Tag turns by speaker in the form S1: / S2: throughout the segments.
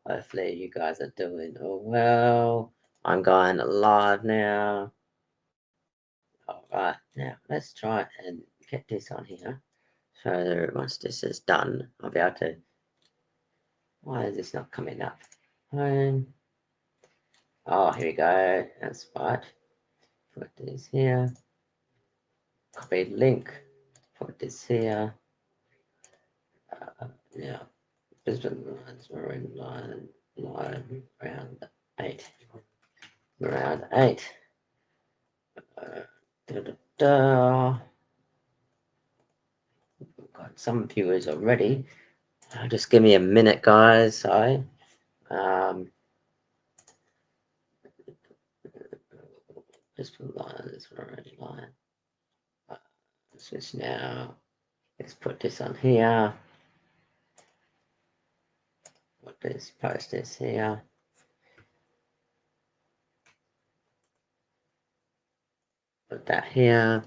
S1: Hopefully you guys are doing all well. I'm going live now. Alright, now let's try and get this on here. So once this is done, I'll be able to... Why is this not coming up? Home. Oh, here we go. That's right. Put this here. Copy link. Put this here. Yeah. Brisbane Lions, Marine Lion, round 8. Round 8. Got some viewers already. Just give me a minute, guys. Sorry. Brisbane Lions, Marine Lion. Switch now. Let's put this on here. Put this, post this here. Put that here.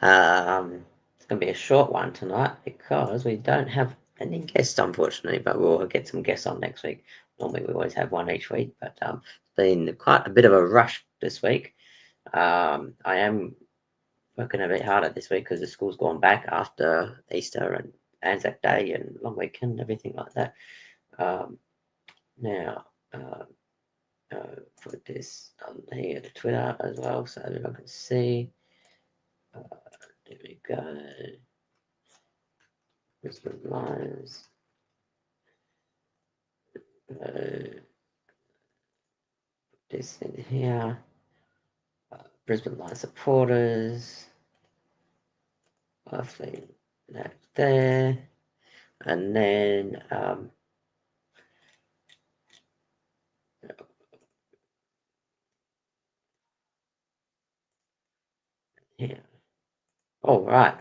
S1: It's going to be a short one tonight because we don't have any guests, unfortunately, but we'll get some guests on next week. Normally we always have one each week, but it's been quite a bit of a rush this week. I am working a bit harder this week because the school's gone back after Easter and Anzac Day and long weekend, everything like that. Now, put this on here to Twitter as well so everyone can see. There we go. Brisbane Lions. This in here. Brisbane Lions supporters. Hopefully that there. And then here. All right.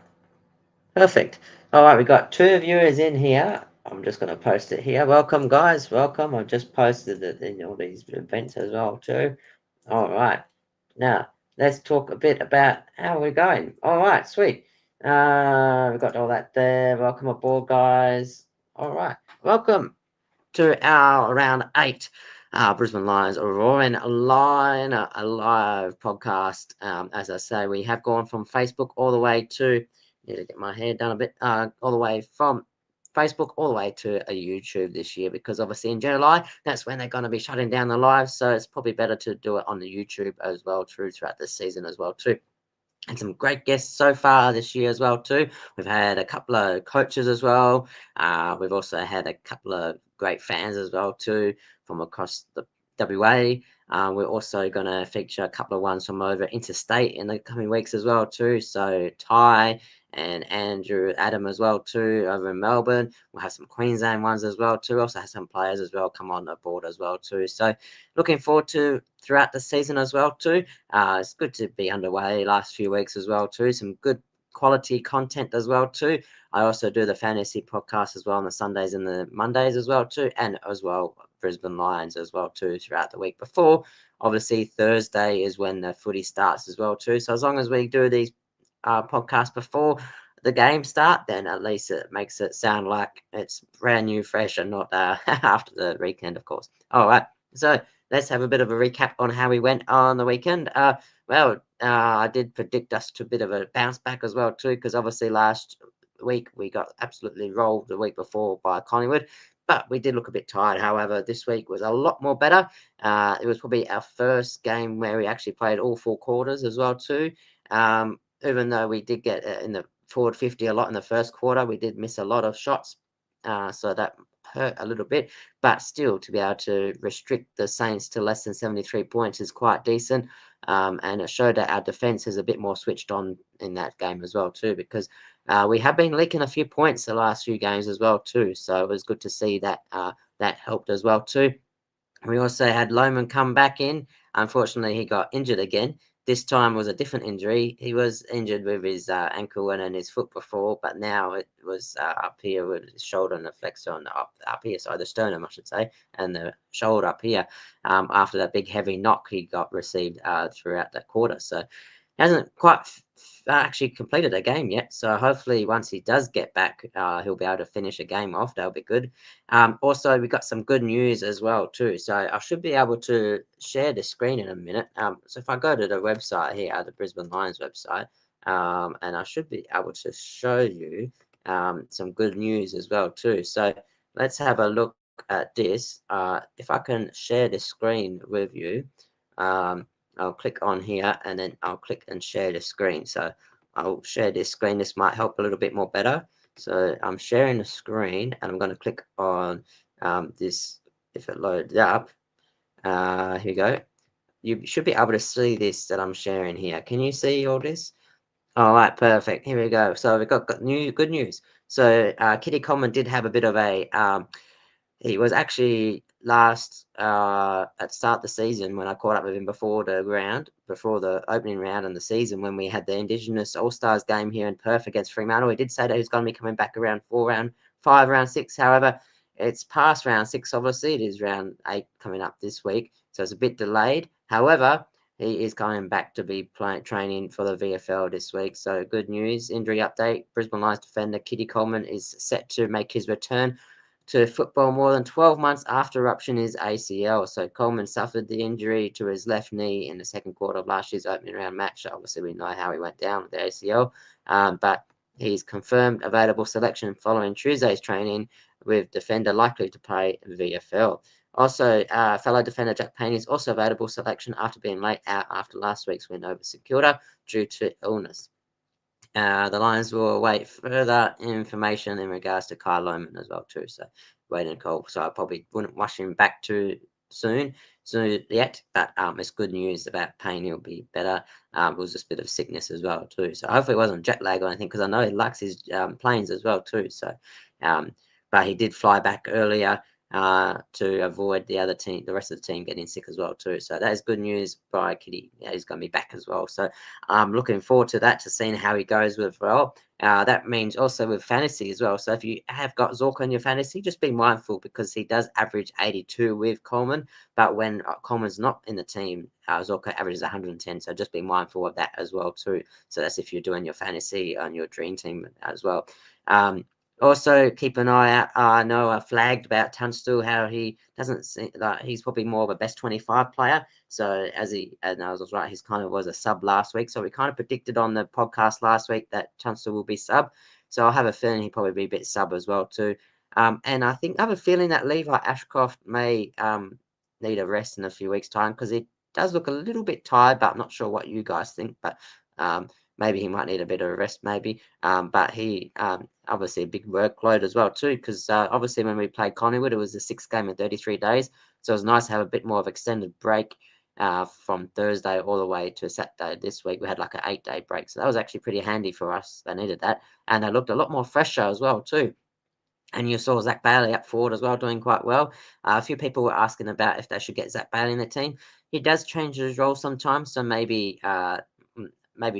S1: Perfect. All right, we got 2 viewers in here. I'm just going to post it here. Welcome, guys. Welcome. I've just posted it in all these events as well, too. All right. Now, let's talk a bit about how we're going. All right, sweet. We've got all that there. Welcome aboard, guys. All right. Welcome to our round 8 Brisbane Lions Roaring Line, a live podcast. As I say, we have gone from Facebook all the way to... Need to get my hair done a bit. All the way from Facebook all the way to a YouTube this year, because obviously in July that's when they're going to be shutting down the live, so it's probably better to do it on the YouTube as well throughout the season as well too. And some great guests so far this year as well too. We've had a couple of coaches as well. We've also had a couple of great fans as well too from across the WA. We're also going to feature a couple of ones from over interstate in the coming weeks as well too. So Ty and Andrew Adam as well too over in Melbourne. We'll have some Queensland ones as well too. Also have some players as well come on board as well too. So looking forward to throughout the season as well too. It's good to be underway last few weeks as well too. Some good quality content as well too. I also do the fantasy podcast as well on the Sundays and the Mondays as well too, and as well Brisbane Lions as well too throughout the week before. Obviously Thursday is when the footy starts as well too. So as long as we do these podcasts before the game start, then at least it makes it sound like it's brand new, fresh, and not after the weekend, of course. All right, so let's have a bit of a recap on how we went on the weekend. I did predict us to a bit of a bounce back as well too, because obviously last week we got absolutely rolled the week before by Collingwood, but we did look a bit tired. However, this week was a lot more better. It was probably our first game where we actually played all 4 quarters as well too. Even though we did get in the forward 50 a lot in the first quarter, we did miss a lot of shots. So that hurt a little bit, but still to be able to restrict the Saints to less than 73 points is quite decent. And it showed that our defense is a bit more switched on in that game as well too, because we have been leaking a few points the last few games as well too. So it was good to see that that helped as well too. We also had Loman come back in. Unfortunately, he got injured again. This time was a different injury. He was injured with his ankle and his foot before, but now it was up here with his shoulder and the flexor on the up here, sorry, the sternum, I should say, and the shoulder up here. After that big heavy knock he got received throughout that quarter. So hasn't quite actually completed a game yet. So hopefully, once he does get back, he'll be able to finish a game off. That'll be good. Also, we got some good news as well too. So I should be able to share the screen in a minute. So if I go to the website here, the Brisbane Lions website, and I should be able to show you some good news as well too. So let's have a look at this. If I can share the screen with you. Um, I'll click on here and then I'll click and share the screen. So I'll share this screen. This might help a little bit more better. So I'm sharing the screen and I'm going to click on this. If it loads up, here we go. You should be able to see this that I'm sharing here. Can you see all this? All right, perfect. Here we go. So we've got good news. So Kitty Coleman did have a bit of a he was actually last at the start of the season when I caught up with him before the opening round and the season when we had the Indigenous All Stars game here in Perth against Fremantle. He did say that he's going to be coming back around round 5, round 6. However, it's past round 6, obviously. It is round 8 coming up this week, so it's a bit delayed. However, he is coming back to be training for the VFL this week. So good news, injury update. Brisbane Lions defender Kitty Coleman is set to make his return to football more than 12 months after rupturing his ACL. So Coleman suffered the injury to his left knee in the second quarter of last year's opening round match. Obviously, we know how he went down with the ACL, but he's confirmed available selection following Tuesday's training, with defender likely to play VFL. Also, fellow defender Jack Payne is also available selection after being late out after last week's win over St Kilda due to illness. The Lions will await further information in regards to Kyle Lohman as well too. So wait and call. So I probably wouldn't rush him back too soon yet. But it's good news about Payne. He'll be better. It was just a bit of sickness as well too. So hopefully it wasn't jet lag or anything because I know he likes his planes as well too. So, but he did fly back earlier to avoid the rest of the team getting sick as well too. So that is good news by Kitty. Yeah, he's going to be back as well. So I'm looking forward to that, to seeing how he goes with well. That means also with fantasy as well. So if you have got Zorko in your fantasy, just be mindful because he does average 82 with Coleman. But when Coleman's not in the team, Zorko averages 110. So just be mindful of that as well too. So that's if you're doing your fantasy on your dream team as well. Also, keep an eye out. I know I flagged about Tunstall, how he doesn't seem like he's probably more of a best 25 player. So and I was right, he kind of was a sub last week. So we kind of predicted on the podcast last week that Tunstall will be sub. So I have a feeling he'll probably be a bit sub as well too. And I have a feeling that Levi Ashcroft may need a rest in a few weeks' time because he does look a little bit tired, but I'm not sure what you guys think. But maybe he might need a bit of a rest, maybe. But he obviously a big workload as well too, because obviously when we played Collingwood, it was a 6 game in 33 days, so it was nice to have a bit more of extended break from Thursday all the way to Saturday. This week we had like an 8-day break, so that was actually pretty handy for us. They needed that, and they looked a lot more fresher as well too. And you saw Zach Bailey up forward as well, doing quite well. A few people were asking about if they should get Zach Bailey in the team. He does change his role sometimes, so maybe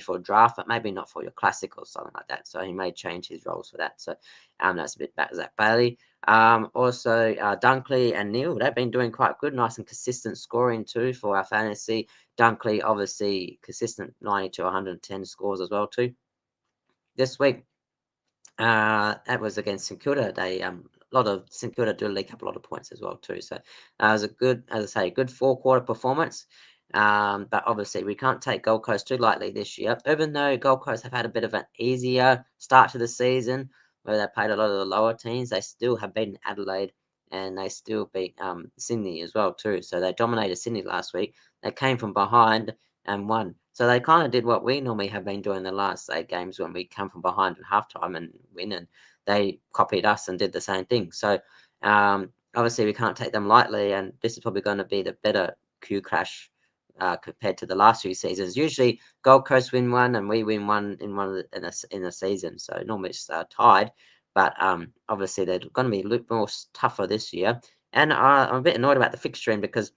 S1: for a draft, but maybe not for your classic or something like that. So he may change his roles for that. So that's a bit about Zach Bailey. Also, Dunkley and Neil, they've been doing quite good, nice and consistent scoring too for our fantasy. Dunkley, obviously, consistent 90 to 110 scores as well too. This week, that was against St Kilda. They a lot of St Kilda do leak up a lot of points as well too. So it was a good, as I say, good 4-quarter performance. But obviously we can't take Gold Coast too lightly this year. Even though Gold Coast have had a bit of an easier start to the season, where they played a lot of the lower teams, they still have beaten Adelaide and they still beat Sydney as well too. So they dominated Sydney last week. They came from behind and won. So they kind of did what we normally have been doing the last 8 games when we come from behind at halftime and win, and they copied us and did the same thing. So obviously we can't take them lightly, and this is probably going to be the better Q Clash compared to the last few seasons. Usually Gold Coast win one and we win one in a season. So normally it's tied, but obviously they're going to be a little more tougher this year. And I'm a bit annoyed about the fixturing because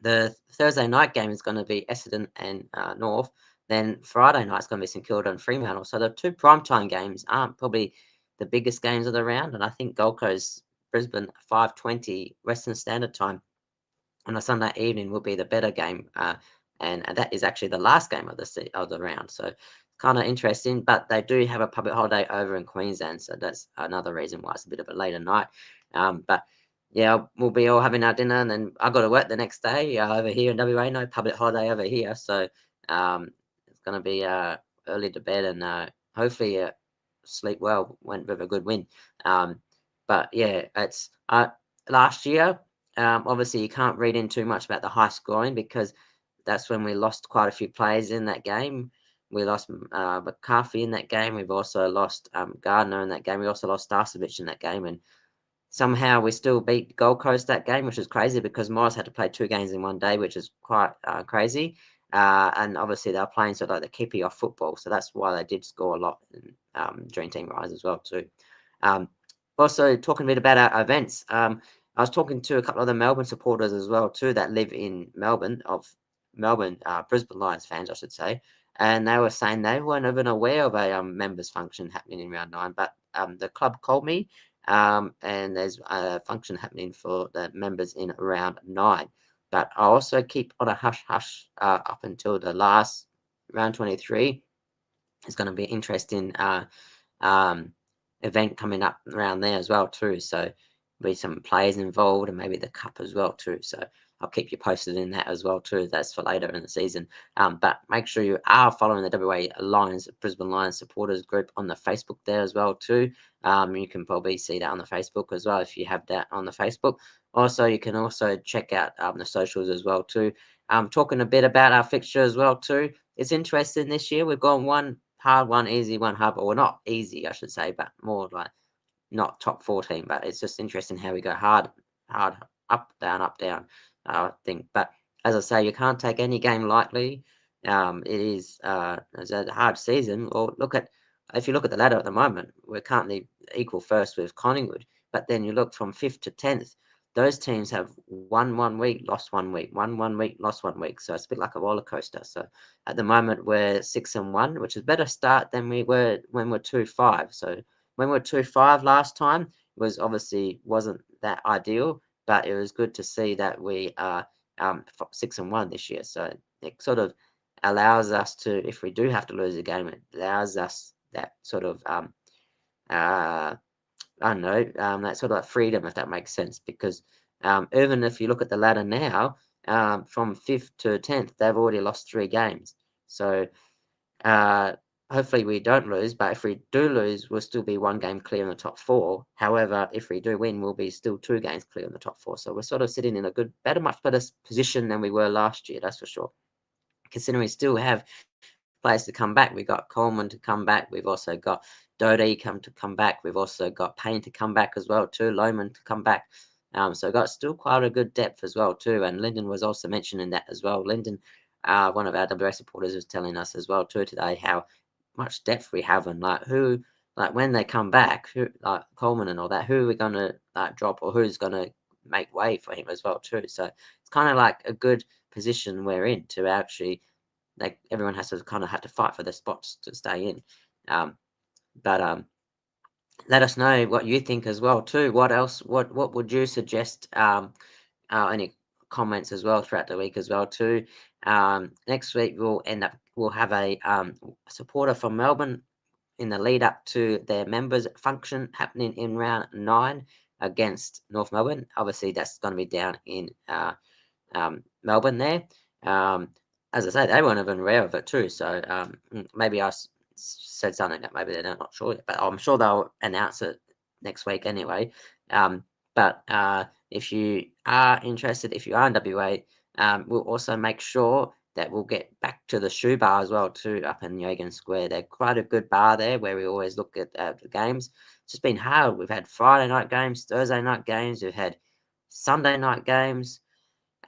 S1: the Thursday night game is going to be Essendon and North. Then Friday night is going to be St Kilda and Fremantle. So the two primetime games aren't probably the biggest games of the round. And I think Gold Coast, Brisbane, 5:20 Western Standard Time on a Sunday evening will be the better game and that is actually the last game of the round. So kind of interesting, but they do have a public holiday over in Queensland, so that's another reason why it's a bit of a later night. But yeah, we'll be all having our dinner, and then I got to work the next day over here in WA. No public holiday over here, so it's going to be early to bed, and hopefully sleep well, went with a good win. But yeah, it's last year. Obviously, you can't read in too much about the high scoring because that's when we lost quite a few players in that game. We lost McCarthy in that game. We've also lost Gardner in that game. We also lost Starcevich in that game, and somehow we still beat Gold Coast that game, which is crazy because Morris had to play 2 games in one day, which is quite crazy. And obviously they're playing sort of like the keepy off football, so that's why they did score a lot in, during Team Rise as well too. Also talking a bit about our events. I was talking to a couple of the Melbourne supporters as well too that live in Melbourne, Brisbane Lions fans, I should say, and they were saying they weren't even aware of a members function happening in round 9. But the club called me, and there's a function happening for the members in round 9. But I also keep on a hush hush up until the last round 23. It's going to be interesting um, event coming up around there as well too. So be some players involved and maybe the cup as well too. So I'll keep you posted in that as well too. That's for later in the season. But make sure you are following the WA Lions, Brisbane Lions supporters group on the Facebook there as well too. You can probably see that on the Facebook as well if you have that on the Facebook. Also, you can also check out the socials as well too. Talking a bit about our fixture as well too. It's interesting this year. We've gone one hard, one easy, one hard, or not easy, I should say, but more like not top 14. But it's just interesting how we go hard, hard, up, down. I think, but as I say, you can't take any game lightly. It's a hard season. Or if you look at the ladder at the moment, we're currently equal first with Collingwood. But then you look from 5th to 10th, those teams have won 1 week, lost 1 week, won 1 week, lost 1 week. So it's a bit like a roller coaster. So at the moment we're 6-1, which is a better start than we were when we're 2-5. So when we were 2-5 last time, was obviously wasn't that ideal, but it was good to see that we are 6-1 this year. So it sort of allows us to, if we do have to lose a game, it allows us that sort of uh, I don't know, that sort of like freedom, if that makes sense. Because even if you look at the ladder now, from 5th to 10th, they've already lost 3 games. So uh, hopefully we don't lose, but if we do lose, we'll still be 1 game clear in the top 4. However, if we do win, we'll be still 2 games clear in the top 4. So we're sort of sitting in a much better position than we were last year, that's for sure. Considering we still have players to come back. We've got Coleman to come back. We've also got Doty to come back. We've also got Payne to come back as well too. Lohman to come back. So got still quite a good depth as well too. And Lyndon was also mentioning that as well. Lyndon, one of our WA supporters, was telling us as well too today how much depth we have and when they come back, who like Coleman and all that, who are we gonna drop or who's gonna make way for him as well too. So it's kind of like a good position we're in to actually like everyone has to kind of have to fight for their spots to stay in. But let us know what you think as well too. What else? What would you suggest? Any comments as well throughout the week as well too. Next week we'll have a supporter from Melbourne in the lead up to their members function happening in round 9 against North Melbourne. Obviously, that's going to be down in Melbourne there. As I say, they weren't even aware of it too. So maybe said something that maybe they're not sure yet, but I'm sure they'll announce it next week anyway. But if you are interested, if you are in WA, we'll also make sure that we'll get back to the shoe bar as well too up in Yegan Square. They're quite a good bar there where we always look at the games. It's just been hard. We've had Friday night games, Thursday night games, we've had Sunday night games.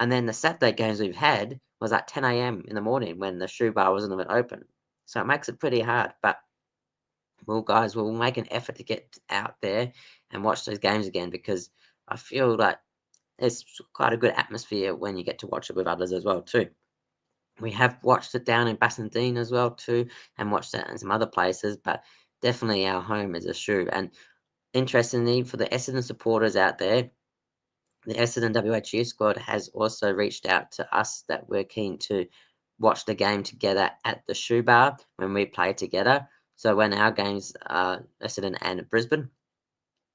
S1: And then the Saturday games we've had was at 10 a.m. in the morning when the shoe bar wasn't even open. So it makes it pretty hard. But we'll make an effort to get out there and watch those games again because I feel like it's quite a good atmosphere when you get to watch it with others as well too. We have watched it down in Bassendean as well too, and watched it in some other places, but definitely our home is a shoe. And interestingly, for the Essendon supporters out there, the Essendon WHU squad has also reached out to us that we're keen to watch the game together at the Shoe Bar when we play together. So when our games are Essendon and Brisbane,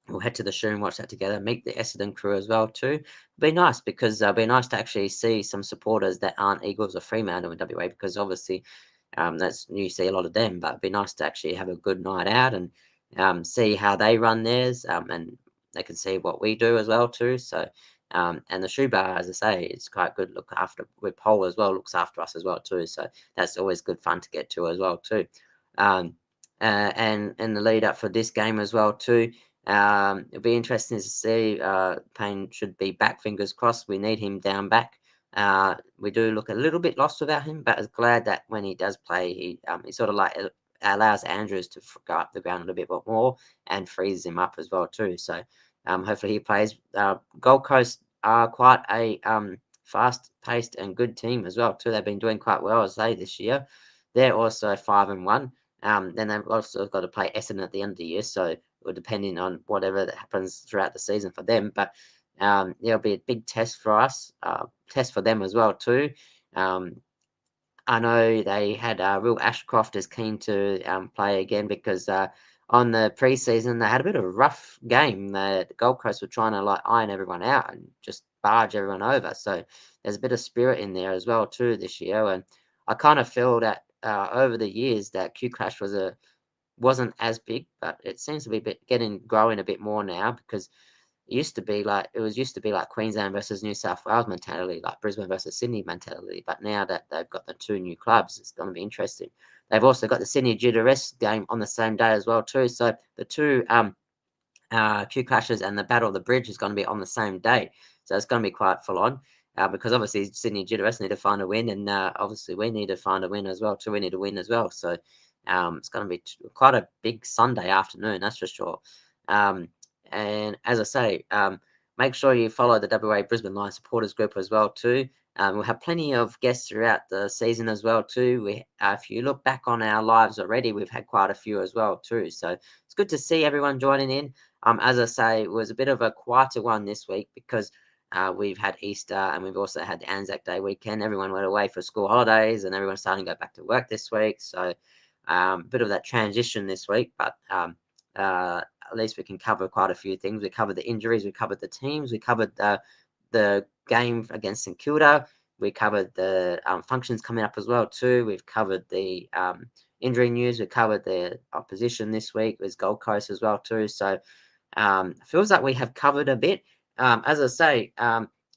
S1: we'll head to the shoe and watch that together. Meet the Essendon crew as well too. Be nice because it'll be nice to actually see some supporters that aren't Eagles or Fremantle in WA, because obviously that's you see a lot of them. But it'd be nice to actually have a good night out and see how they run theirs, and they can see what we do as well too. So and the shoe bar, as I say, it's quite good. Look after with Pole as well, looks after us as well too. So that's always good fun to get to as well too. Um, and in the lead up for this game as well too. It'll be interesting to see. Payne should be back. Fingers crossed. We need him down back. We do look a little bit lost without him, but I'm glad that when he does play, he sort of like allows Andrews to go up the ground a little bit more and frees him up as well too. So hopefully he plays. Gold Coast are quite a fast-paced and good team as well too. They've been doing quite well as they this year. They're also 5-1. Then they've also got to play Essendon at the end of the year, so or depending on whatever that happens throughout the season for them. But it'll be a big test for us, test for them as well too. I know they had Will Ashcroft is keen to play again because on the preseason they had a bit of a rough game. The Gold Coast were trying to like iron everyone out and just barge everyone over. So there's a bit of spirit in there as well too this year. And I kind of feel that over the years that Q Clash wasn't as big, but it seems to be growing a bit more now, because used to be like Queensland versus New South Wales mentality, like Brisbane versus Sydney mentality. But now that they've got the two new clubs, it's going to be interesting. They've also got the Sydney GWS game on the same day as well too. So the two Q clashes and the Battle of the Bridge is going to be on the same day. So it's going to be quite full on. Because obviously Sydney GWS need to find a win, and obviously we need to find a win as well too. We need to win as well. So it's going to be quite a big Sunday afternoon, that's for sure. And as I say, make sure you follow the WA Brisbane Lions supporters group as well too. We'll have plenty of guests throughout the season as well too. If you look back on our lives already, we've had quite a few as well too. So it's good to see everyone joining in. As I say, it was a bit of a quieter one this week because we've had Easter and we've also had the Anzac Day weekend. Everyone went away for school holidays and everyone's starting to go back to work this week. So a bit of that transition this week, but at least we can cover quite a few things. We covered the injuries, we covered the teams, we covered the game against St Kilda, we covered the functions coming up as well too. We've covered the injury news, we covered the opposition this week with Gold Coast as well too. So feels like we have covered a bit. As I say,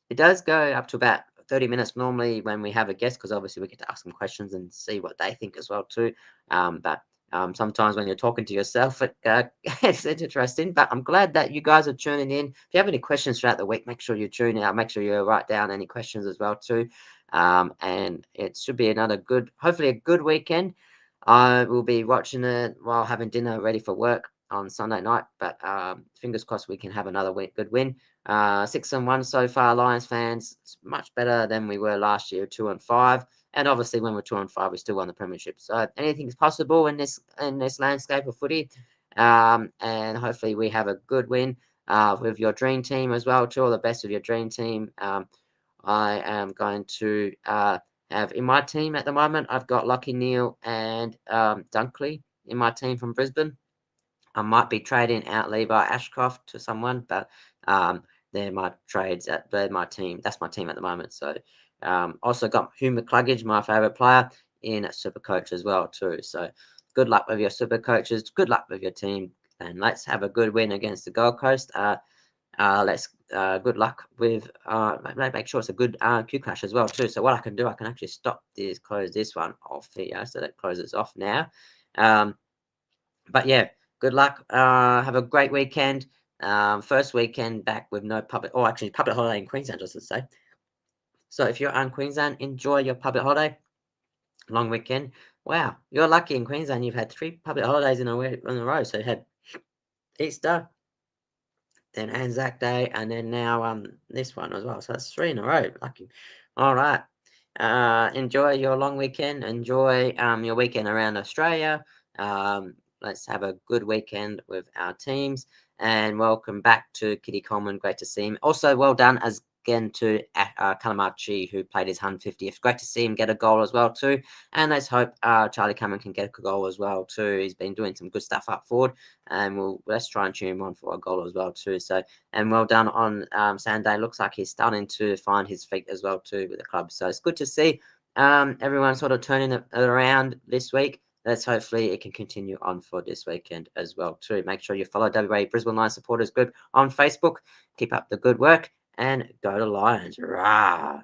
S1: it does go up to about 30 minutes normally when we have a guest, because obviously we get to ask them questions and see what they think as well too. But sometimes when you're talking to yourself, it's interesting. But I'm glad that you guys are tuning in. If you have any questions throughout the week, make sure you tune out. Make sure you write down any questions as well too. And it should be another hopefully a good weekend. I will be watching it while having dinner ready for work on Sunday night, but fingers crossed we can have another good win. 6-1 so far, Lions fans. It's much better than we were last year, 2-5. And obviously, when we're 2-5, we still won the premiership. So anything's possible in this landscape of footy. And hopefully, we have a good win with your dream team as well. To all the best with your dream team. I am going to have in my team at the moment. I've got Lucky Neal and Dunkley in my team from Brisbane. I might be trading out Levi Ashcroft to someone, but they're my trades they're my team. That's my team at the moment. So also got Hugh McCluggage, my favourite player, in Super Coach as well too. So good luck with your Super Coaches. Good luck with your team, and let's have a good win against the Gold Coast. Let's good luck with make sure it's a good Q clash as well too. So what I can do, I can actually close this one off here, so that closes off now. But yeah, good luck. Have a great weekend. First weekend back with no public, or actually public holiday in Queensland, just to say. So if you're in Queensland, enjoy your public holiday. Long weekend. Wow, you're lucky in Queensland. You've had 3 public holidays in a row. So you had Easter, then Anzac Day, and then now this one as well. So that's 3 in a row. Lucky. All right. Enjoy your long weekend. Enjoy your weekend around Australia. Let's have a good weekend with our teams. And welcome back to Kitty Coleman. Great to see him. Also, well done as again to Kalamachi, who played his 150th. Great to see him get a goal as well too. And let's hope Charlie Cameron can get a goal as well too. He's been doing some good stuff up forward, and let's try and tune him on for a goal as well too. So, and well done on Sunday. Looks like he's starting to find his feet as well too with the club. So it's good to see everyone sort of turning it around this week. Let's hopefully it can continue on for this weekend as well too. Make sure you follow WA Brisbane Lions Supporters Group on Facebook. Keep up the good work and go to Lions. Rah!